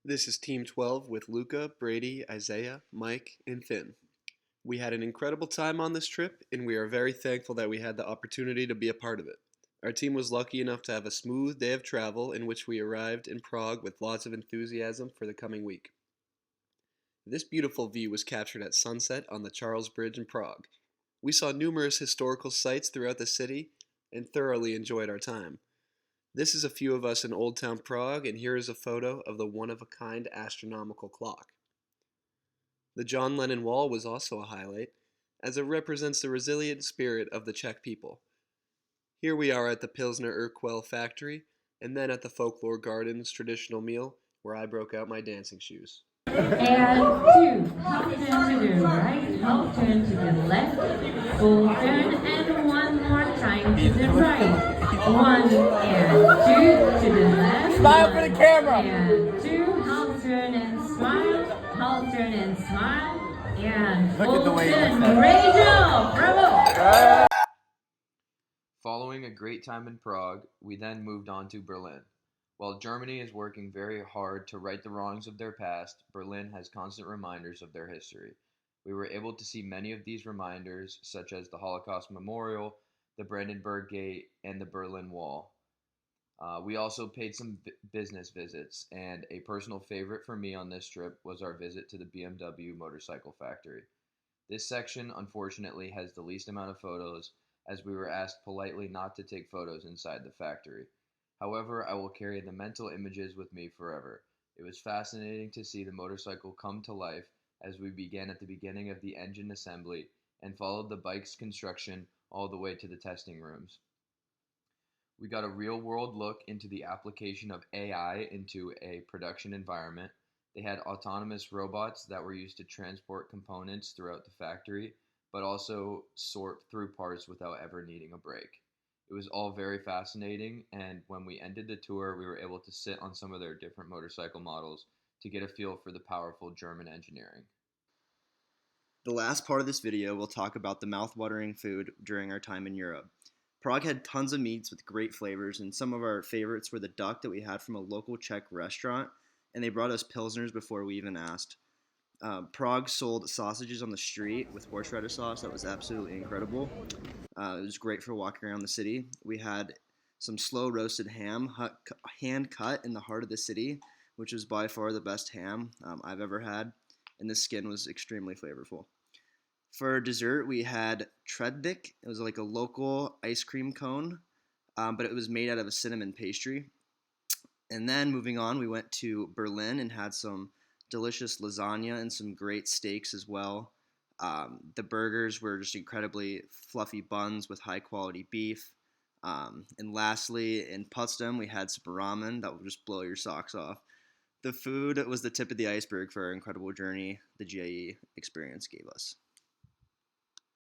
This is Team 12 with Luca, Brady, Isaiah, Mike, and Finn. We had an incredible time on this trip, and we are very thankful that we had the opportunity to be a part of it. Our team was lucky enough to have a smooth day of travel in which we arrived in Prague with lots of enthusiasm for the coming week. This beautiful view was captured at sunset on the Charles Bridge in Prague. We saw numerous historical sites throughout the city and thoroughly enjoyed our time. This is a few of us in Old Town Prague, and here is a photo of the one-of-a-kind astronomical clock. The John Lennon Wall was also a highlight, as it represents the resilient spirit of the Czech people. Here we are at the Pilsner Urquell factory, and then at the Folklore Gardens traditional meal, where I broke out my dancing shoes. And 2, half turn to the right, half turn to the left, full turn, and one more time to the right. 1 and 2 to the left. Smile for the camera. And 2, half turn and smile, half turn and smile, and Look full at the way turn. Great job! Bravo! Following a great time in Prague, we then moved on to Berlin. While Germany is working very hard to right the wrongs of their past, Berlin has constant reminders of their history. We were able to see many of these reminders, such as the Holocaust Memorial, the Brandenburg Gate, and the Berlin Wall. We also paid some business visits, and a personal favorite for me on this trip was our visit to the BMW motorcycle factory. This section, unfortunately, has the least amount of photos, as we were asked politely not to take photos inside the factory. However, I will carry the mental images with me forever. It was fascinating to see the motorcycle come to life as we began at the beginning of the engine assembly and followed the bike's construction all the way to the testing rooms. We got a real-world look into the application of AI into a production environment. They had autonomous robots that were used to transport components throughout the factory, but also sort through parts without ever needing a break. It was all very fascinating, and when we ended the tour, we were able to sit on some of their different motorcycle models to get a feel for the powerful German engineering. The last part of this video will talk about the mouth-watering food during our time in Europe. Prague had tons of meats with great flavors, and some of our favorites were the duck that we had from a local Czech restaurant, and they brought us pilsners before we even asked. Prague sold sausages on the street with horseradish sauce that was absolutely incredible. It was great for walking around the city. We had some slow roasted ham, hand cut in the heart of the city, which was by far the best ham I've ever had, and the skin was extremely flavorful. For dessert, we had Tredvik. It was like a local ice cream cone, but it was made out of a cinnamon pastry. And then moving on, we went to Berlin and had some delicious lasagna and some great steaks as well. The burgers were just incredibly fluffy buns with high quality beef. And lastly, in Potsdam, we had some ramen that will just blow your socks off. The food was the tip of the iceberg for our incredible journey the GIE experience gave us.